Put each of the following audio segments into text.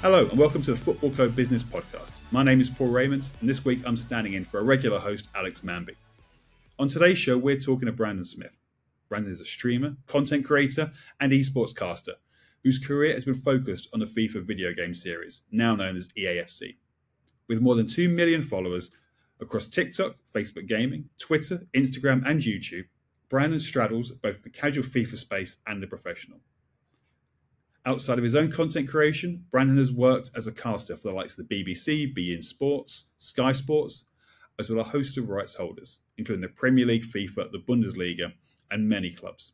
Hello and welcome to the Football Code Business Podcast. My name is Paul Raymond and this week I'm standing in for a regular host, Alex Manby. On today's show, we're talking to Brandon Smith. Brandon is a streamer, content creator and esports caster whose career has been focused on the FIFA video game series, now known as EAFC. With more than 2 million followers across TikTok, Facebook Gaming, Twitter, Instagram and YouTube, Brandon straddles both the casual FIFA space and the professional. Outside of his own content creation, Brandon has worked as a caster for the likes of the BBC, Bein Sports, Sky Sports, as well as a host of rights holders, including the Premier League, FIFA, the Bundesliga, and many clubs.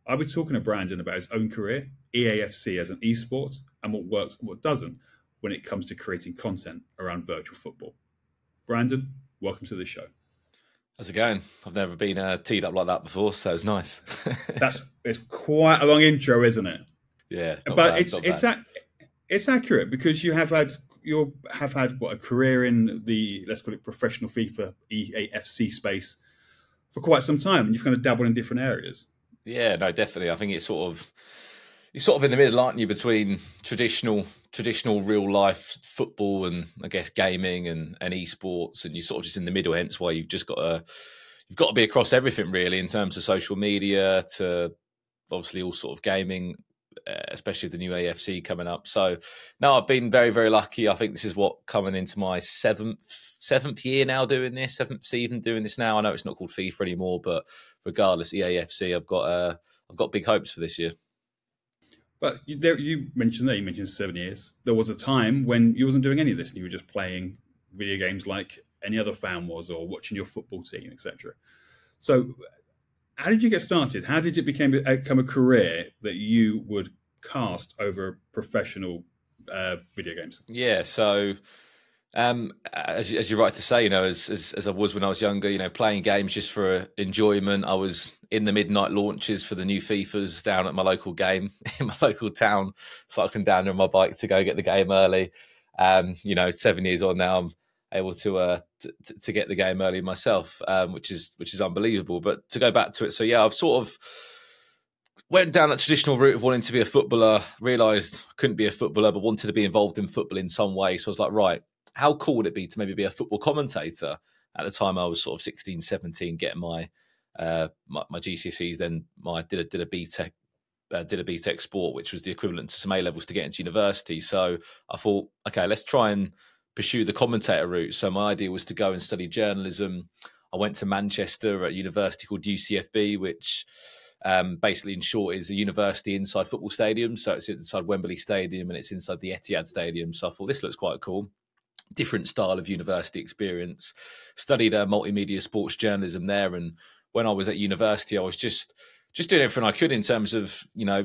I'll be talking to Brandon about his own career, EAFC as an esport, and what works and what doesn't when it comes to creating content around virtual football. Brandon, welcome to the show. How's it going? I've never been teed up like that before, so it's nice. It's quite a long intro, isn't it? Yeah, but it's accurate because you have had a career in the, let's call it, professional FIFA EAFC space for quite some time, and you've kind of dabbled in different areas. Yeah, no, definitely. I think you're sort of in the middle, aren't you, between traditional real life football and I guess gaming and esports, and you're sort of just in the middle. Hence why you've got to be across everything really, in terms of social media to obviously all sort of gaming. Especially with the new AFC coming up. So no, I've been very, very lucky. I think this is coming into my seventh year now doing this, seventh season doing this now. I know it's not called FIFA anymore, but regardless, EAFC, I've got big hopes for this year. But you mentioned 7 years. There was a time when you wasn't doing any of this and you were just playing video games like any other fan was, or watching your football team, etc. So how did you get started? How did it become a career that you would cast over professional video games? Yeah, so as you're right to say, as I was when I was younger, playing games just for enjoyment. I was in the midnight launches for the new FIFAs down at my local game in my local town, cycling down on my bike to go get the game early. 7 years on now, I'm able to get the game early myself, which is unbelievable. But to go back to it, so yeah, I've sort of went down that traditional route of wanting to be a footballer, realised I couldn't be a footballer, but wanted to be involved in football in some way. So I was like, right, how cool would it be to maybe be a football commentator? At the time I was sort of 16, 17, getting my GCSEs, then did a BTEC sport, which was the equivalent to some A-levels to get into university. So I thought, okay, let's try and pursue the commentator route. So my idea was to go and study journalism. I went to Manchester at a university called UCFB, which basically in short is a university inside football stadium. So it's inside Wembley Stadium and it's inside the Etihad Stadium. So I thought this looks quite cool. Different style of university experience. Studied multimedia sports journalism there. And when I was at university, I was just doing everything I could in terms of,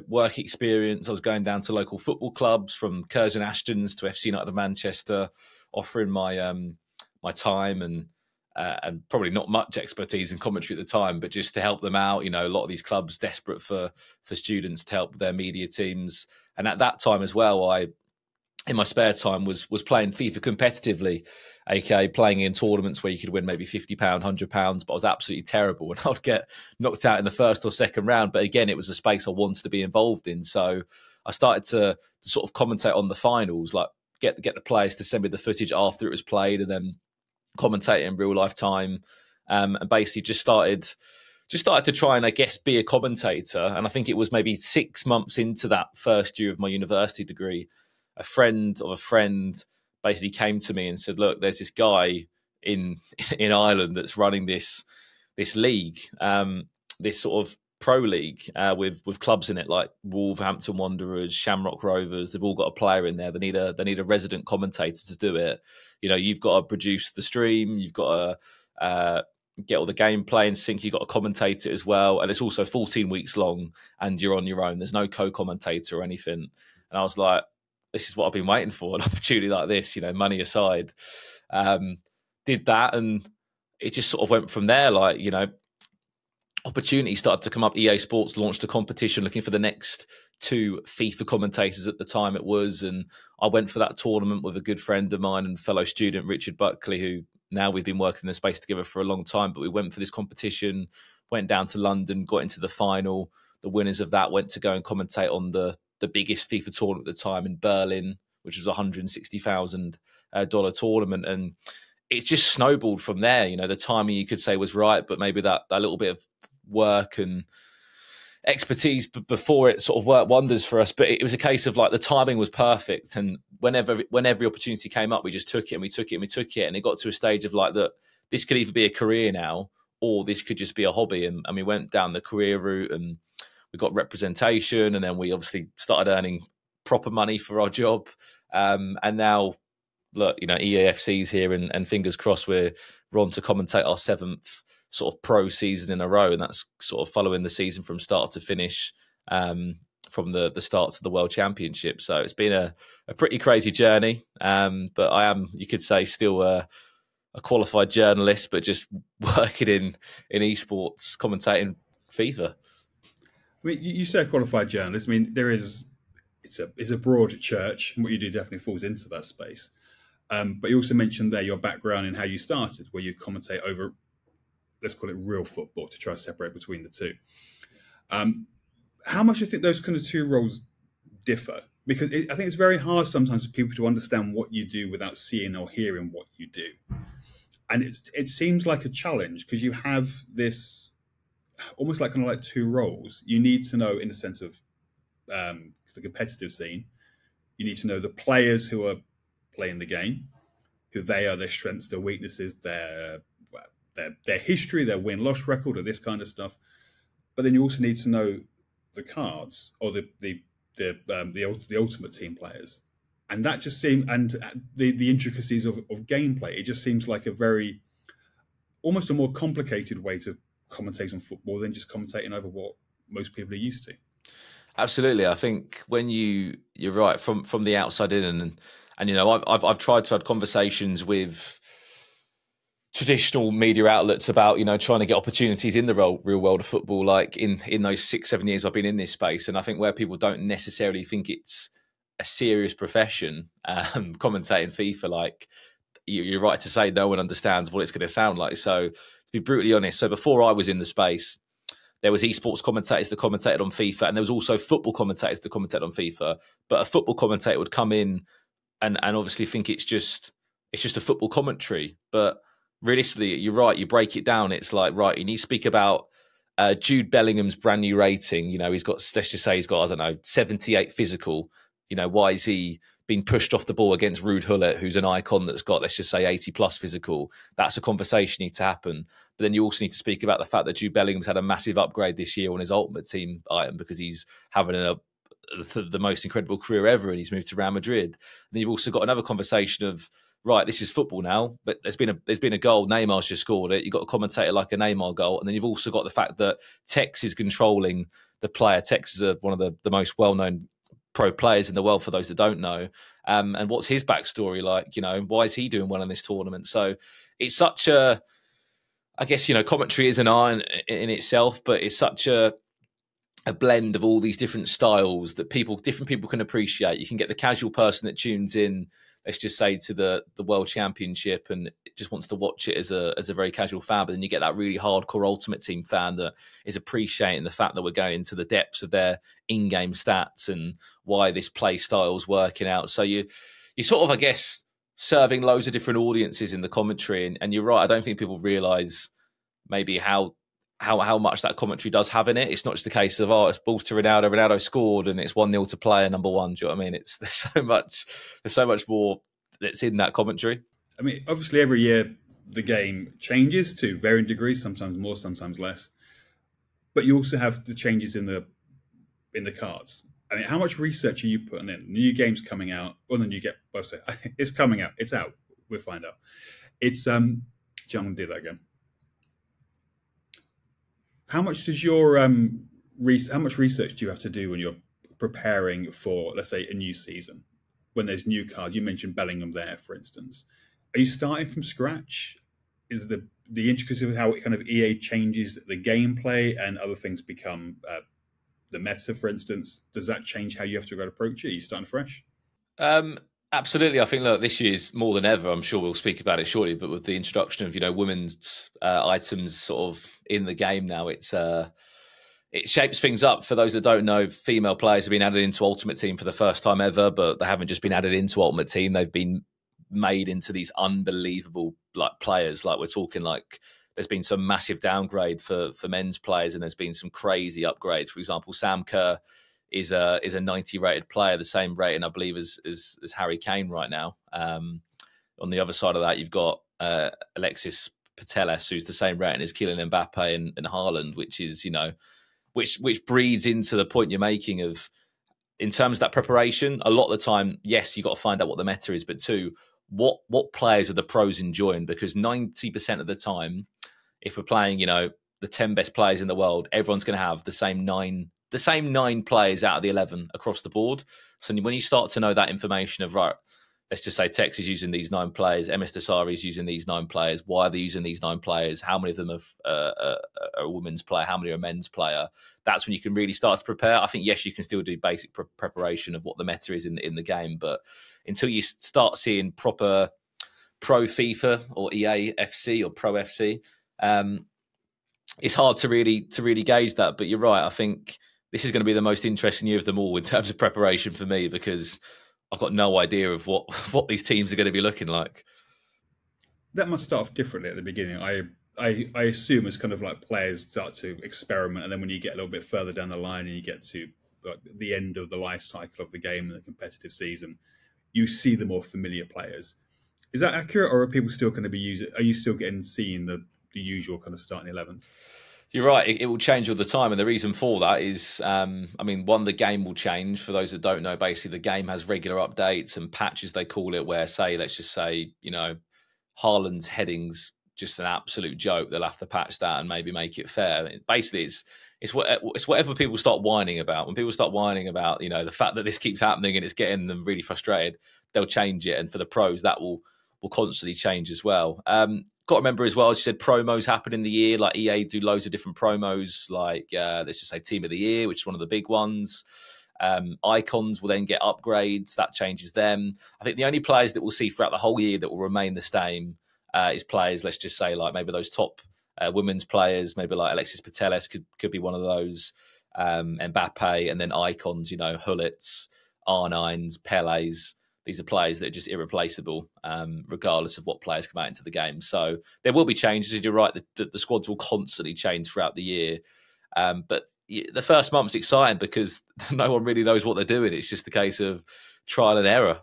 work experience. I was going down to local football clubs from Curzon Ashtons to FC United of Manchester, offering my my time and probably not much expertise in commentary at the time, but just to help them out. A lot of these clubs desperate for students to help their media teams. And at that time as well, I, in my spare time, was playing FIFA competitively, aka playing in tournaments where you could win maybe £50, £100, but I was absolutely terrible and I would get knocked out in the first or second round. But again, it was a space I wanted to be involved in. So I started to sort of commentate on the finals, like get the players to send me the footage after it was played and then commentate in real life time. And basically just started to try and, I guess, be a commentator. And I think it was maybe 6 months into that first year of my university degree, a friend of a friend basically came to me and said, look, there's this guy in Ireland that's running this league, this sort of pro league with clubs in it like Wolverhampton Wanderers, Shamrock Rovers. They've all got a player in there. They need a resident commentator to do it. You've got to produce the stream. You've got to get all the gameplay in sync. You've got to commentate it as well. And it's also 14 weeks long and you're on your own. There's no co-commentator or anything. And I was like, this is what I've been waiting for, an opportunity like this, money aside. Did that and it just sort of went from there. Like, opportunities started to come up. EA Sports launched a competition looking for the next 2 FIFA commentators at the time it was. And I went for that tournament with a good friend of mine and fellow student, Richard Buckley, who now we've been working in the space together for a long time. But we went for this competition, went down to London, got into the final. The winners of that went to go and commentate on the biggest FIFA tournament at the time in Berlin, which was $160,000 tournament. And it just snowballed from there. You know, the timing you could say was right, but maybe that little bit of work and expertise before it sort of worked wonders for us. But it was a case of like the timing was perfect, and when every opportunity came up, we just took it and we took it and we took it, and it got to a stage of like that this could either be a career now or this could just be a hobby. And we went down the career route, and we got representation, and then we obviously started earning proper money for our job, and now look, you know, EAFC's here, and fingers crossed we're on to commentate our 7th sort of pro season in a row, and that's sort of following the season from start to finish, from the start to the World Championship. So it's been a pretty crazy journey, but I am, you could say, still a qualified journalist, but just working in esports, commentating FIFA. I mean, you say a qualified journalist. I mean, it's a broad church, and what you do definitely falls into that space. But you also mentioned there your background and how you started, where you commentate over, let's call it real football, to try to separate between the two. How much do you think those kind of two roles differ? Because I think it's very hard sometimes for people to understand what you do without seeing or hearing what you do. And it seems like a challenge, because you have this almost like kind of like two roles. You need to know, in the sense of the competitive scene, you need to know the players who are playing the game, who they are, their strengths, their weaknesses, their history, their win-loss record, or this kind of stuff. But then you also need to know the cards, or the ultimate team players, and that just seems, and the intricacies of gameplay. It just seems like almost a more complicated way to commentate on football than just commentating over what most people are used to. Absolutely, I think when you're right from the outside in, and you know, I've tried to have conversations with traditional media outlets about, you know, trying to get opportunities in the real world of football, like in those 6-7 years I've been in this space. And I think where people don't necessarily think it's a serious profession, commentating FIFA, like you're right to say no one understands what it's going to sound like. So to be brutally honest, so before I was in the space, there was esports commentators that commentated on FIFA, and there was also football commentators that commentated on FIFA. But a football commentator would come in and obviously think it's just a football commentary. But realistically, you're right, you break it down, it's like, right, you need to speak about Jude Bellingham's brand new rating. You know, let's just say he's got, I don't know, 78 physical. You know, why is he being pushed off the ball against Ruud Gullit, who's an icon that's got, let's just say, 80 plus physical? That's a conversation need to happen. But then you also need to speak about the fact that Jude Bellingham's had a massive upgrade this year on his ultimate team item, because he's having the most incredible career ever, and he's moved to Real Madrid. And then you've also got another conversation of, right, this is football now, but there's been a goal, Neymar's just scored it. You've got a commentator like a Neymar goal, and then you've also got the fact that Tex is controlling the player. Tex is one of the most well-known pro players in the world, for those that don't know. And what's his backstory like? You know, why is he doing well in this tournament? So it's such a, I guess, you know, commentary is an art in itself, but it's such a blend of all these different styles that different people can appreciate. You can get the casual person that tunes in, let's just say, to the World Championship and just wants to watch it as a very casual fan. But then you get that really hardcore Ultimate Team fan that is appreciating the fact that we're going into the depths of their in-game stats and why this play style is working out. So you sort of, I guess, serving loads of different audiences in the commentary. And you're right, I don't think people realise maybe how much that commentary does have in it. It's not just a case of, it's balls to Ronaldo scored, and it's 1-0 to player number one. Do you know what I mean? There's so much more that's in that commentary. I mean, obviously every year the game changes to varying degrees, sometimes more, sometimes less. But you also have the changes in the cards. I mean, how much research are you putting in? New games coming out, it's coming out, it's out. We'll find out. It's John, do that again. How much does your how much research do you have to do when you're preparing for, let's say, a new season? When there's new cards, you mentioned Bellingham there, for instance. Are you starting from scratch? Is the intricacy of how it kind of EA changes the gameplay and other things become the meta, for instance? Does that change how you have to go to approach it? Are you starting fresh? Absolutely. I think, look, this year's more than ever. I'm sure we'll speak about it shortly, but with the introduction of, you know, women's items sort of in the game now, it's it shapes things up. For those that don't know, female players have been added into Ultimate Team for the first time ever, but they haven't just been added into Ultimate Team. They've been made into these unbelievable players. Like we're talking like there's been some massive downgrade for men's players, and there's been some crazy upgrades. For example, Sam Kerr is a 90 rated player, the same rating I believe as Harry Kane right now. On the other side of that, you've got Alexis Putellas, who's the same rating as Kylian Mbappe and Haaland, which is, which breeds into the point you're making of, in terms of that preparation, a lot of the time, yes, you've got to find out what the meta is, but two, what players are the pros enjoying? Because 90% of the time, if we're playing, the 10 best players in the world, everyone's going to have the same nine players out of the 11 across the board. So when you start to know that information of, right, let's just say Tex is using these 9 players, MS Dasari is using these 9 players. Why are they using these 9 players? How many of them are a women's player? How many are a men's player? That's when you can really start to prepare. I think, yes, you can still do basic preparation of what the meta is in the game, but until you start seeing proper pro FIFA or EAFC or pro FC, it's hard to really gauge that. But you're right. I think this is going to be the most interesting year of them all in terms of preparation for me, because I've got no idea of what these teams are going to be looking like. That must start off differently at the beginning. I assume it's kind of like players start to experiment, and then when you get a little bit further down the line and you get to the end of the life cycle of the game and the competitive season, you see the more familiar players. Is that accurate, or are people still going to be using? Are you still seeing the usual kind of starting 11s? You're right. It will change all the time. And the reason for that is, one, the game will change. For those that don't know, basically the game has regular updates and patches, they call it, where let's just say, Haaland's heading's just an absolute joke. They'll have to patch that and maybe make it fair. Basically, it's whatever people start whining about. When people start whining about, the fact that this keeps happening and it's getting them really frustrated, they'll change it. And for the pros, that will constantly change as well. Got to remember as well, as you said, promos happen in the year. Like EA do loads of different promos, like let's just say Team of the Year, which is one of the big ones. Icons will then get upgrades. That changes them. I think the only players that we'll see throughout the whole year that will remain the same is players, let's just say, like maybe those top women's players, maybe like Alexis Putellas could be one of those, Mbappe, and then icons, Hullets, R9s, Pelés. These are players that are just irreplaceable, regardless of what players come out into the game. So there will be changes. And you're right, the squads will constantly change throughout the year. But the first month's exciting because no one really knows what they're doing. It's just a case of trial and error.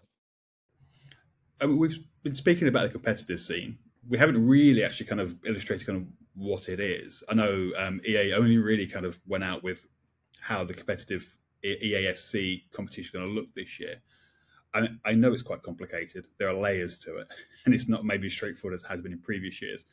We've been speaking about the competitive scene. We haven't really actually kind of illustrated kind of what it is. I know EA only really kind of went out with how the competitive EAFC competition is going to look this year. I know it's quite complicated. There are layers to it, and it's not maybe as straightforward as it has been in previous years.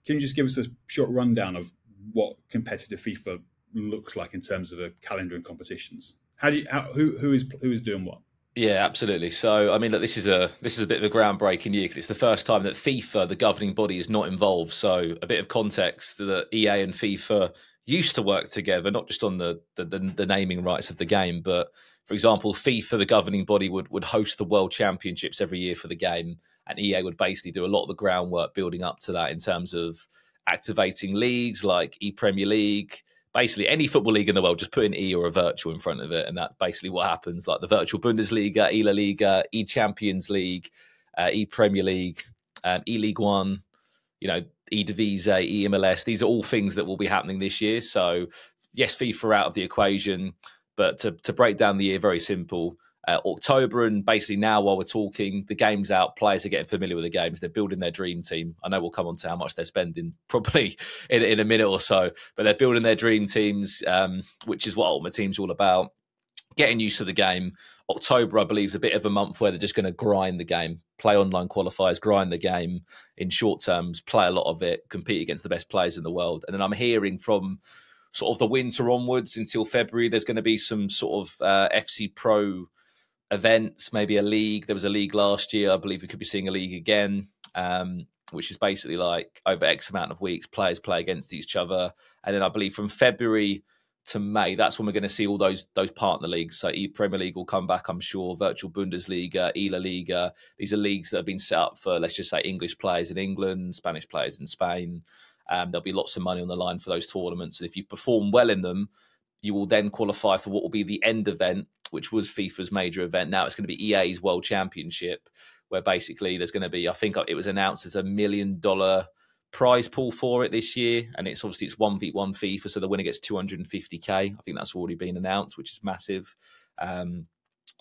Can you just give us a short rundown of what competitive FIFA looks like in terms of a calendar and competitions? Who is doing what? Yeah, absolutely. So, look, this is a bit of a groundbreaking year because it's the first time that FIFA, the governing body, is not involved. So, a bit of context: that EA and FIFA used to work together, not just on the naming rights of the game, but for example, FIFA, the governing body, would host the World Championships every year for the game, and EA would basically do a lot of the groundwork building up to that in terms of activating leagues like E-Premier League. Basically, any football league in the world, just put an E or a virtual in front of it, and that's basically what happens. Like the virtual Bundesliga, E-La Liga, E-Champions League, E-Premier League, E-League One, E-Divisa, E-MLS. These are all things that will be happening this year. So, yes, FIFA out of the equation. But to break down the year, very simple. October, and basically now while we're talking, the game's out, players are getting familiar with the games, they're building their dream team. I know we'll come on to how much they're spending probably in a minute or so, but they're building their dream teams, which is what Ultimate Team's all about. Getting used to the game. October, I believe, is a bit of a month where they're just going to grind the game, play online qualifiers, grind the game in short terms, play a lot of it, compete against the best players in the world. And then I'm hearing from sort of the winter onwards until February, there's going to be some sort of FC Pro events, maybe a league. There was a league last year. I believe we could be seeing a league again, which is basically like over X amount of weeks, players play against each other. And then I believe from February to May, that's when we're going to see all those partner leagues. So E-Premier League will come back, I'm sure, virtual Bundesliga, E-La Liga. These are leagues that have been set up for, let's just say, English players in England, Spanish players in Spain. There'll be lots of money on the line for those tournaments. And if you perform well in them, you will then qualify for what will be the end event, which was FIFA's major event. Now it's going to be EA's World Championship, where basically there's going to be, I think it was announced as $1 million prize pool for it this year. And it's 1v1 FIFA, so the winner gets 250k. I think that's already been announced, which is massive.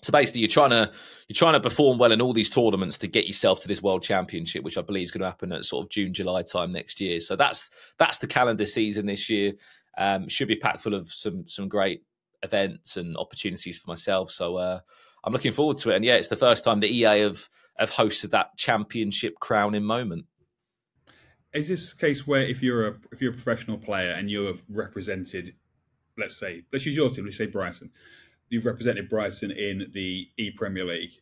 So basically, you're trying to perform well in all these tournaments to get yourself to this World Championship, which I believe is going to happen at sort of June, July time next year. So that's the calendar season this year. Should be packed full of some great events and opportunities for myself. So I'm looking forward to it. And yeah, it's the first time the EA have hosted that championship crowning moment. Is this a case where if you're a professional player and you're represented, let's use your team, let's say Brighton. You've represented Brighton in the Premier League.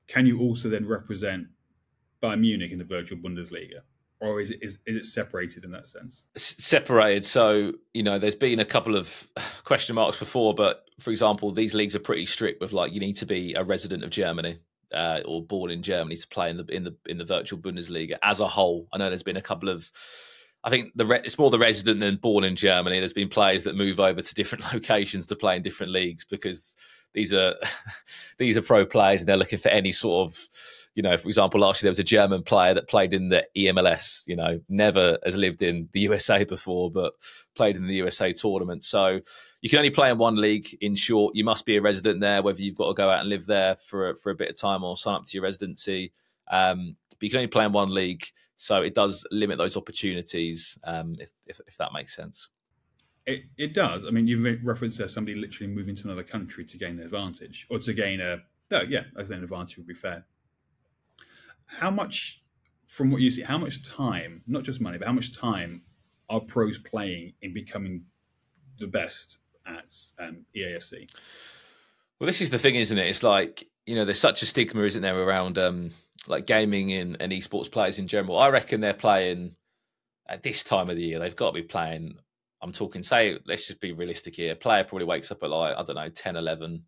Can you also then represent Bayern Munich in the virtual Bundesliga? Or is it separated in that sense? Separated. So, there's been a couple of question marks before, but for example, these leagues are pretty strict with you need to be a resident of Germany or born in Germany to play in the virtual Bundesliga as a whole. I know there's been a couple of, I think it's more the resident than born in Germany. There's been players that move over to different locations to play in different leagues because these are pro players and they're looking for any sort of, for example, last year there was a German player that played in the EMLS, never has lived in the USA before, but played in the USA tournament. So you can only play in one league. In short, you must be a resident there, whether you've got to go out and live there for a bit of time or sign up to your residency. But you can only play in one league. So it does limit those opportunities, if that makes sense. It does. I mean, you've referenced there somebody literally moving to another country to gain an advantage, or to gain an advantage would be fair. How much, from what you see, how much time, not just money, but how much time are pros playing in becoming the best at EAFC? Well, this is the thing, isn't it? It's there's such a stigma, isn't there, around gaming and esports players in general. I reckon they're playing at this time of the year. They've got to be playing. I'm talking, let's just be realistic here. A player probably wakes up at 10, 11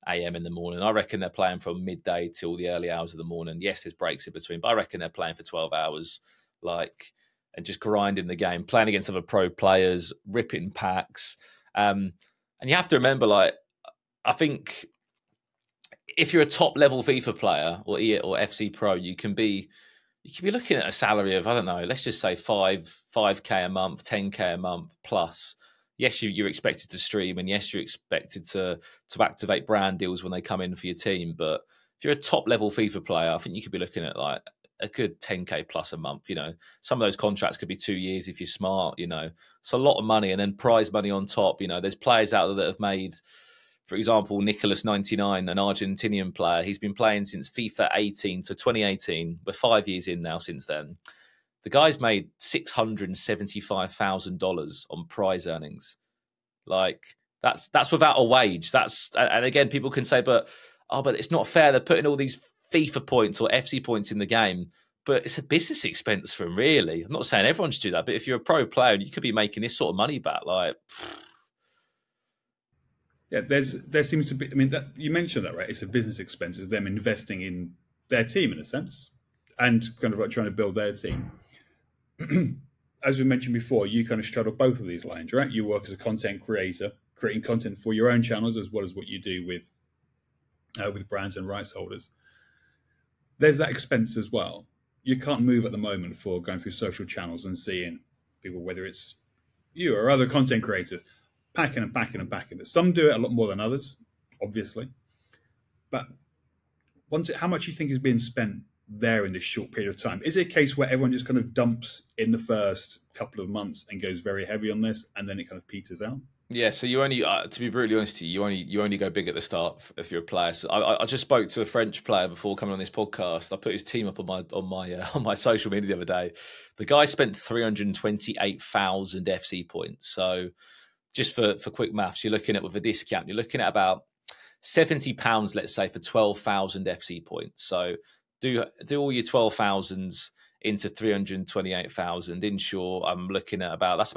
a.m. in the morning. I reckon they're playing from midday till the early hours of the morning. Yes, there's breaks in between, but I reckon they're playing for 12 hours, and just grinding the game, playing against other pro players, ripping packs. And you have to remember, I think if you're a top level FIFA player or FC Pro, you can be looking at a salary of, I don't know, let's just say 5k a month, 10k a month plus. Yes, you're expected to stream, and yes, you're expected to activate brand deals when they come in for your team. But if you're a top level FIFA player, I think you could be looking at a good 10k plus a month. Some of those contracts could be 2 years if you're smart. It's a lot of money, and then prize money on top. There's players out there that have made, for example, Nicholas 99, an Argentinian player. He's been playing since FIFA 18 to 2018. We're 5 years in now since then. The guy's made $675,000 on prize earnings. That's without a wage. And again, people can say, but it's not fair. They're putting all these FIFA points or FC points in the game, but it's a business expense for them, really. I'm not saying everyone should do that, but if you're a pro player, you could be making this sort of money back. Yeah, there seems to be. I mean, you mentioned that, right? It's a business expense. It's them investing in their team in a sense, and kind of trying to build their team. As we mentioned before, you kind of straddle both of these lines, right? You work as a content creator, creating content for your own channels, as well as what you do with brands and rights holders. There's that expense as well. You can't move at the moment for going through social channels and seeing people, whether it's you or other content creators, packing and packing and packing it. Some do it a lot more than others, obviously. But how much do you think is being spent there in this short period of time? Is it a case where everyone just kind of dumps in the first couple of months and goes very heavy on this, and then it kind of peters out? Yeah, so you only, to be brutally honest to you, you only go big at the start if you're a player. So I just spoke to a French player before coming on this podcast. I put his team up on my social media the other day. The guy spent 328,000 FC points. So just for quick maths, you're looking at, with a discount, you're looking at about £70, let's say, for 12,000 FC points. So do all your 12,000s into 328,000. In short, I'm looking at just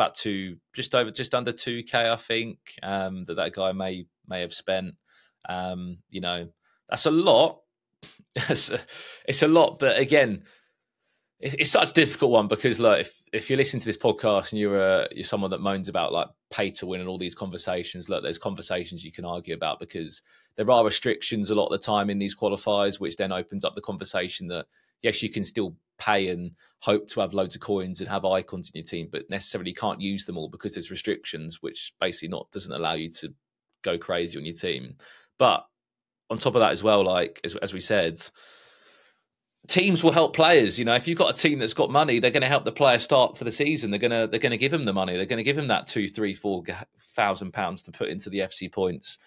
under 2k, I think, that guy may have spent. That's a lot. It's a lot, but again, It's such a difficult one because, look, if you're listening to this podcast and you're someone that moans about like pay to win and all these conversations, look, there's conversations you can argue about because there are restrictions a lot of the time in these qualifiers, which then opens up the conversation that yes, you can still pay and hope to have loads of coins and have icons in your team, but necessarily can't use them all because there's restrictions, which basically doesn't allow you to go crazy on your team. But on top of that as well, like as we said, teams will help players. You know, if you've got a team that's got money, they're going to help the player start for the season. They're going to give him the money. They're going to give him that £2,000, £3,000, £4,000 to put into the FC points.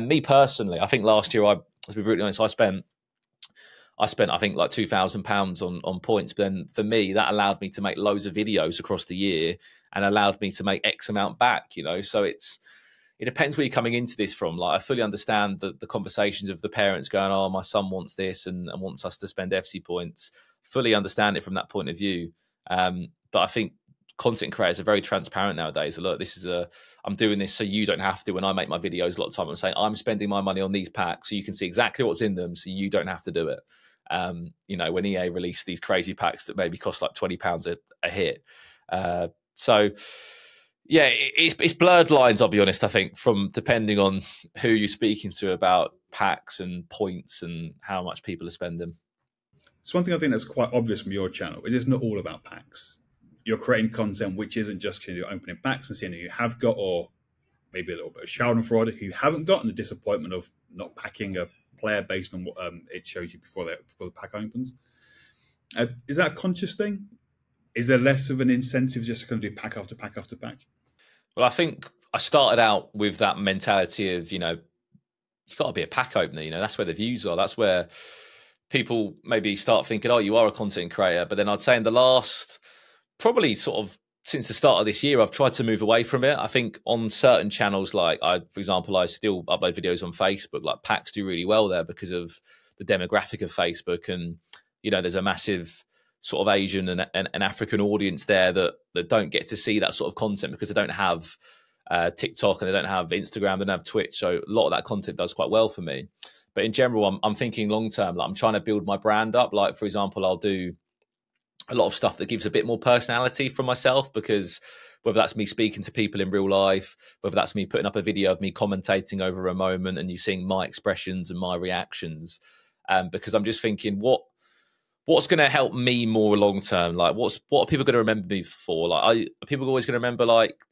Me personally, I think last year, to be brutally honest, I spent I think like £2,000 on points. But then for me, that allowed me to make loads of videos across the year and allowed me to make X amount back. You know, so it depends where you're coming into this from. Like, I fully understand the conversations of the parents going, "Oh, my son wants this and wants us to spend FC points." Fully understand it from that point of view. But I think content creators are very transparent nowadays. Look, I'm doing this so you don't have to. When I make my videos, a lot of time I'm saying I'm spending my money on these packs so you can see exactly what's in them, so you don't have to do it. You know, when EA released these crazy packs that maybe cost like £20 a hit. So yeah, it's blurred lines, I'll be honest, I think, from depending on who you're speaking to about packs and points and how much people are spending. So one thing I think that's quite obvious from your channel is it's not all about packs. You're creating content which isn't just opening packs and seeing who you have got, or maybe a little bit of Schadenfreude who you haven't got, and the disappointment of not packing a player based on what it shows you before the pack opens. Is that a conscious thing? Is there less of an incentive just to kind of do pack after pack after pack? Well, I think I started out with that mentality of, you know, you've got to be a pack opener. You know, that's where the views are. That's where people maybe start thinking, oh, you are a content creator. But then I'd say in the last, probably sort of since the start of this year, I've tried to move away from it. I think on certain channels, like for example, I still upload videos on Facebook. Like packs do really well there because of the demographic of Facebook. And, you know, there's a massive sort of Asian and African audience there that don't get to see that sort of content because they don't have TikTok and they don't have Instagram, they don't have Twitch. So a lot of that content does quite well for me. But in general, I'm thinking long term. Like I'm trying to build my brand up. Like, for example, I'll do a lot of stuff that gives a bit more personality from myself, because whether that's me speaking to people in real life, whether that's me putting up a video of me commentating over a moment and you seeing my expressions and my reactions, because I'm just thinking what's going to help me more long term? Like, what are people going to remember me for? Like, are people always going to remember, like,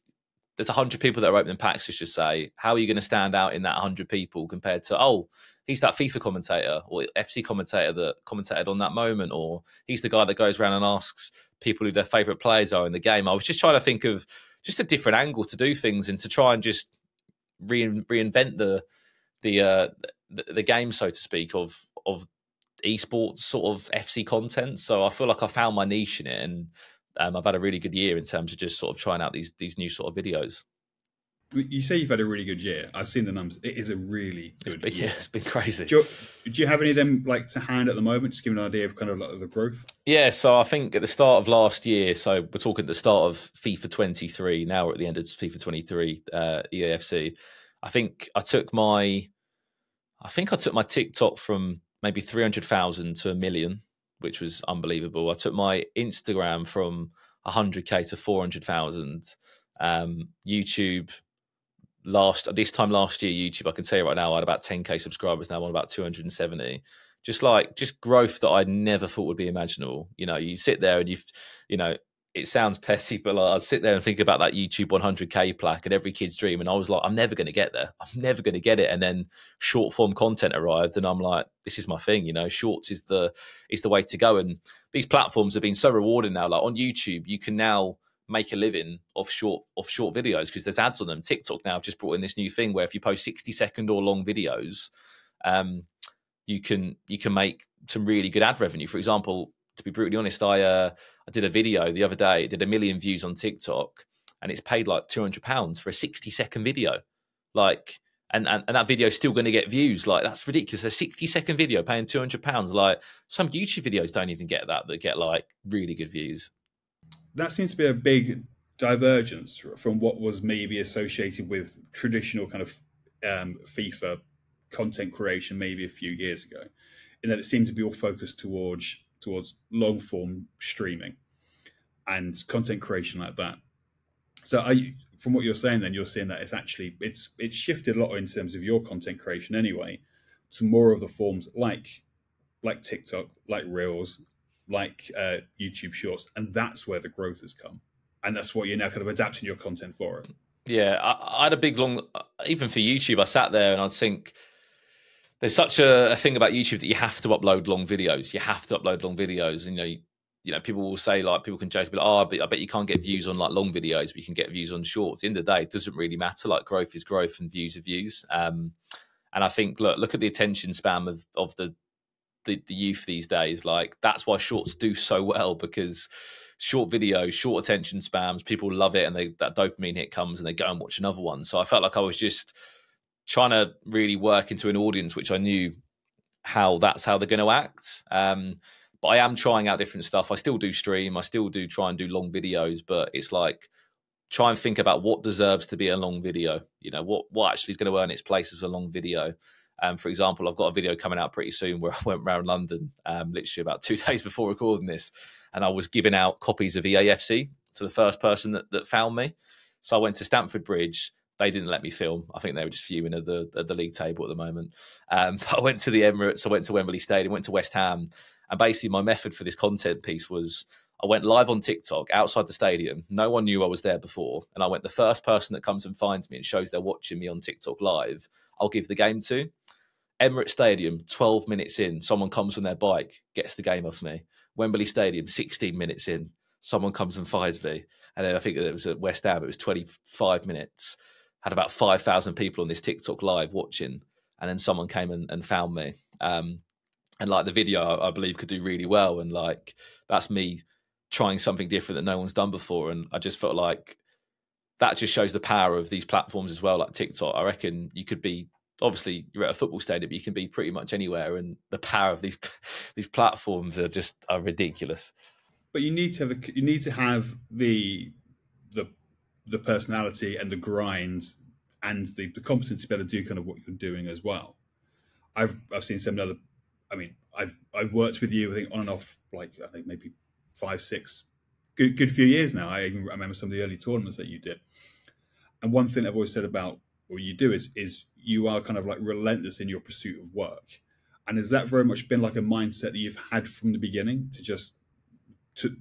there's 100 people that are opening packs, let's just say. How are you going to stand out in that 100 people compared to, oh, he's that FIFA commentator or FC commentator that commentated on that moment, or he's the guy that goes around and asks people who their favourite players are in the game. I was just trying to think of just a different angle to do things and to try and just reinvent the game, so to speak, of esports sort of FC content. So I feel like I found my niche in it, and I've had a really good year in terms of just sort of trying out these new sort of videos. You say you've had a really good year. I've seen the numbers. It is a really good year. Yeah, it's been crazy. Do you have any of them like to hand at the moment? Just give me an idea of kind of like the growth. Yeah, so I think at the start of last year, so we're talking at the start of FIFA 23. Now we're at the end of FIFA 23 EAFC. I think I took my TikTok from maybe 300,000 to 1 million, which was unbelievable. I took my Instagram from 100K to 400,000. YouTube this time last year, YouTube, I can tell you right now, I had about 10K subscribers. Now I'm on about 270. Just growth that I never thought would be imaginable. You know, you sit there and you know, it sounds petty, but like, I'd sit there and think about that YouTube 100K plaque and every kid's dream. And I was like, I'm never going to get there. I'm never going to get it. And then short form content arrived and I'm like, this is my thing. You know, shorts is the way to go. And these platforms have been so rewarding now. Like on YouTube, you can now make a living off short videos because there's ads on them. TikTok now just brought in this new thing where if you post 60-second or long videos, you can make some really good ad revenue. For example, to be brutally honest, I did a video the other day. It did 1 million views on TikTok, and it's paid like £200 for a 60-second video. Like, and that video is still going to get views. Like, that's ridiculous. A 60-second video paying £200. Like, some YouTube videos don't even get that get like really good views. That seems to be a big divergence from what was maybe associated with traditional kind of FIFA content creation maybe a few years ago, in that it seemed to be all focused towards towards long form streaming and content creation like that. So from what you're saying, then you're seeing that it's shifted a lot in terms of your content creation anyway, to more of the forms like TikTok, like Reels, like YouTube Shorts, and that's where the growth has come, and that's what you're now kind of adapting your content for. Yeah, I had a big long, even for YouTube, I sat there and I'd think there's such a thing about YouTube that you have to upload long videos. You have to upload long videos, and you know, people will say, like, people can joke, be like, oh, I bet you can't get views on like long videos, but you can get views on shorts. At the end of the day, it doesn't really matter. Like, growth is growth and views are views. And I think, look at the attention span of the youth these days. Like, that's why shorts do so well, because short videos, short attention spans, people love it, and that dopamine hit comes and they go and watch another one. So I felt like I was just trying to really work into an audience which I knew that's how they're going to act. But I am trying out different stuff. I still do stream. I still do try and do long videos, but it's like, try and think about what deserves to be a long video. You know, what actually is going to earn its place as a long video. For example, I've got a video coming out pretty soon where I went around London, literally about 2 days before recording this, and I was giving out copies of EAFC to the first person that found me. So I went to Stamford Bridge. They didn't let me film. I think they were just fuming at the league table at the moment. But I went to the Emirates. I went to Wembley Stadium. Went to West Ham. And basically, my method for this content piece was I went live on TikTok outside the stadium. No one knew I was there before. And I went, the first person that comes and finds me and shows they're watching me on TikTok live, I'll give the game to. Emirates Stadium, 12 minutes in, someone comes on their bike, gets the game off me. Wembley Stadium, 16 minutes in, someone comes and finds me. And then I think it was at West Ham, it was 25 minutes. Had about 5,000 people on this TikTok live watching. And then someone came and found me. And like, the video, I believe, could do really well. And like, that's me trying something different that no one's done before. And I just felt like that just shows the power of these platforms as well, like TikTok. I reckon you could be, obviously you're at a football stadium, but you can be pretty much anywhere. And the power of these platforms are ridiculous. But you need to have the personality and the grind and the competence to be able to do kind of what you're doing as well. I've seen some other. I mean, I've worked with you, I think, on and off, like, I think maybe 5, 6, good few years now. I remember some of the early tournaments that you did. And one thing I've always said about what you do is you are kind of like relentless in your pursuit of work. And has that very much been like a mindset that you've had from the beginning, to just to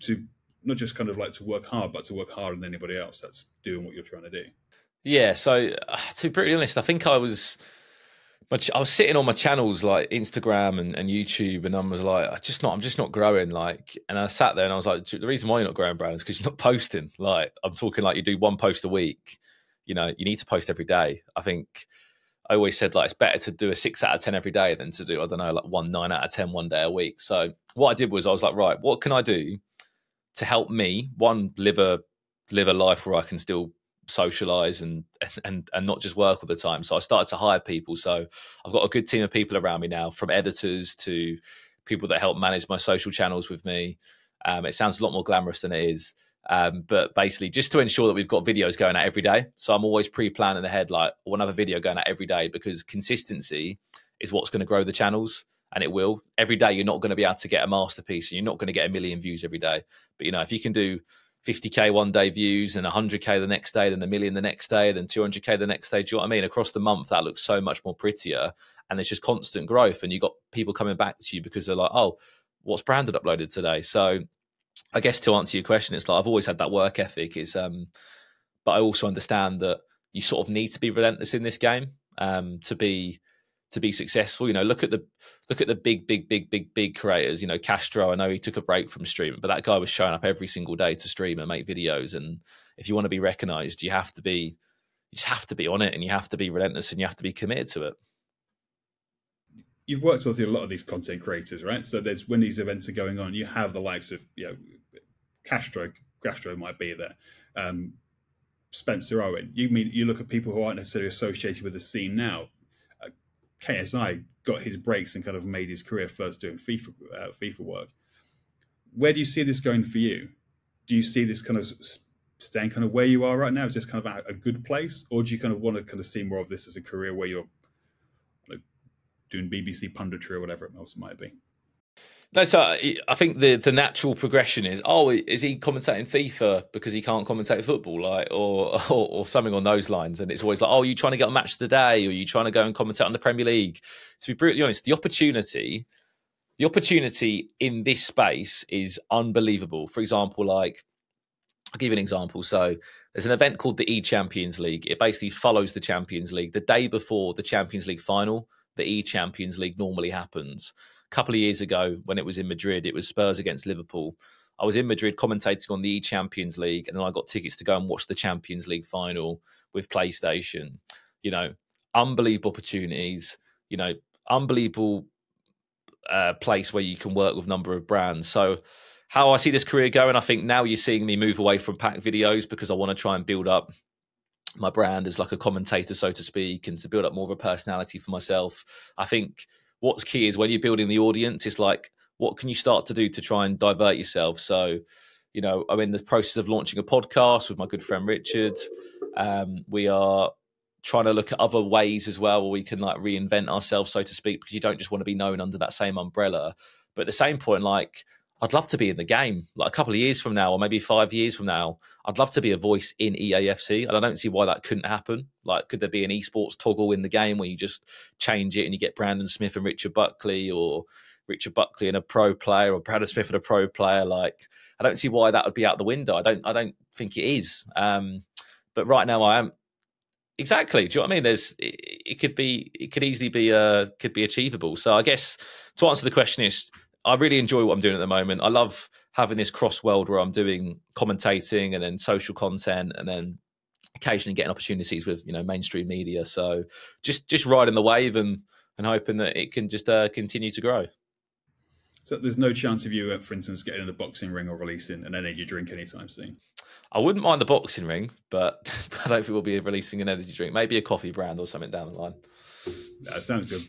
not just kind of like to work hard, but to work harder than anybody else that's doing what you're trying to do? Yeah. So to be pretty honest, I think I was sitting on my channels like Instagram and YouTube, and I was like, I'm just not growing. Like, and I sat there and I was like, the reason why you're not growing, Brad, is because you're not posting. Like, I'm talking like you do one post a week. You know, you need to post every day. I think I always said, like, it's better to do a 6 out of 10 every day than to do, I don't know, like 9 out of 10 one day a week. So what I did was I was like, right, what can I do to help me, one, live a life where I can still socialize and not just work all the time. So I started to hire people. So I've got a good team of people around me now, from editors to people that help manage my social channels with me. It sounds a lot more glamorous than it is. But basically, just to ensure that we've got videos going out every day. So I'm always pre-planning ahead, like, I want to have a video going out every day, because consistency is what's going to grow the channels, and it will. Every day, you're not going to be able to get a masterpiece, and you're not going to get 1 million views every day. But, you know, if you can do 50K one day views and 100K the next day, then 1 million the next day, then 200K the next day, do you know what I mean? Across the month, that looks so much more prettier, and there's just constant growth, and you've got people coming back to you because they're like, oh, what's Brandon uploaded today? So I guess to answer your question, it's like, I've always had that work ethic. But I also understand that you sort of need to be relentless in this game to be successful. You know, look at the big creators. You know, Castro, I know he took a break from streaming, but that guy was showing up every single day to stream and make videos. And if you want to be recognized, you just have to be on it, and you have to be relentless, and you have to be committed to it. You've worked with a lot of these content creators, right? So there's, when these events are going on, you have the likes of, you know, Castro might be there, Spencer Owen. You look at people who aren't necessarily associated with the scene now. KSI got his breaks and kind of made his career first doing FIFA work. Where do you see this going for you? Do you see this kind of staying kind of where you are right now? Is this kind of a good place, or do you kind of want to kind of see more of this as a career where you're doing BBC punditry or whatever else it might be? No, so I think the natural progression is, oh, is he commentating FIFA because he can't commentate football, like, or something on those lines? And it's always like, oh, you trying to get a match of the day, or you trying to go and commentate on the Premier League? To be brutally honest, the opportunity in this space is unbelievable. For example, like, I'll give you an example. So there's an event called the E-Champions League. It basically follows the Champions League. The day before the Champions League final, the E-Champions League normally happens. A couple of years ago, when it was in Madrid, it was Spurs against Liverpool. I was in Madrid commentating on the E-Champions League, and then I got tickets to go and watch the Champions League final with PlayStation. You know, unbelievable opportunities, you know, unbelievable place where you can work with a number of brands. So how I see this career going, I think now you're seeing me move away from pack videos because I want to try and build up my brand as like a commentator, so to speak, and to build up more of a personality for myself. I think what's key is when you're building the audience, it's like, what can you start to do to try and divert yourself? So, you know, I'm in the process of launching a podcast with my good friend Richard. We are trying to look at other ways as well where we can like reinvent ourselves, so to speak, because you don't just want to be known under that same umbrella. But at the same point, like, I'd love to be in the game. Like a couple of years from now, or maybe 5 years from now, I'd love to be a voice in EAFC. And I don't see why that couldn't happen. Like, could there be an esports toggle in the game where you just change it and you get Brandon Smith and Richard Buckley, or Richard Buckley and a pro player, or Brandon Smith and a pro player? Like, I don't see why that would be out the window. I don't think it is. But right now I am. Exactly. Do you know what I mean? It could easily be achievable. So I guess to answer the question is, I really enjoy what I'm doing at the moment. I love having this cross world where I'm doing commentating and then social content, and then occasionally getting opportunities with, you know, mainstream media. So just riding the wave and hoping that it can just continue to grow. So there's no chance of you, for instance, getting in the boxing ring or releasing an energy drink anytime soon? I wouldn't mind the boxing ring, but I don't think we'll be releasing an energy drink. Maybe a coffee brand or something down the line. That sounds good.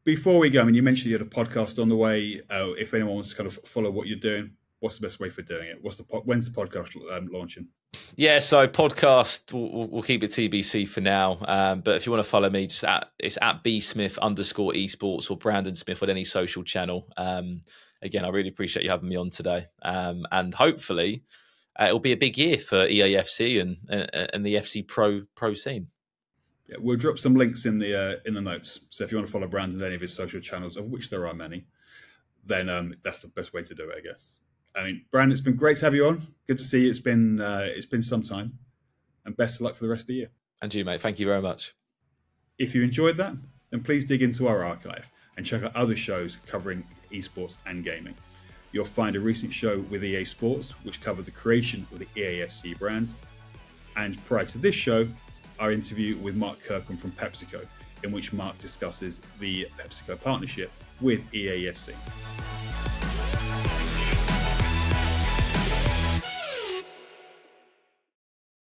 Before we go, I mean, you mentioned you had a podcast on the way. If anyone wants to kind of follow what you're doing, what's the best way for doing it? When's the podcast launching? Yeah, so podcast, we'll keep it TBC for now. But if you want to follow me, it's at @bsmith_esports or Brandon Smith on any social channel. Again, I really appreciate you having me on today. And hopefully it'll be a big year for EAFC and the FC Pro scene. Yeah, we'll drop some links in the notes. So if you want to follow Brandon on any of his social channels, of which there are many, then that's the best way to do it, I guess. I mean, Brandon, it's been great to have you on. Good to see you. It's been some time, and best of luck for the rest of the year. And you, mate. Thank you very much. If you enjoyed that, then please dig into our archive and check out other shows covering esports and gaming. You'll find a recent show with EA Sports, which covered the creation of the EAFC brand. And prior to this show, our interview with Mark Kirkham from PepsiCo, in which Mark discusses the PepsiCo partnership with EAFC.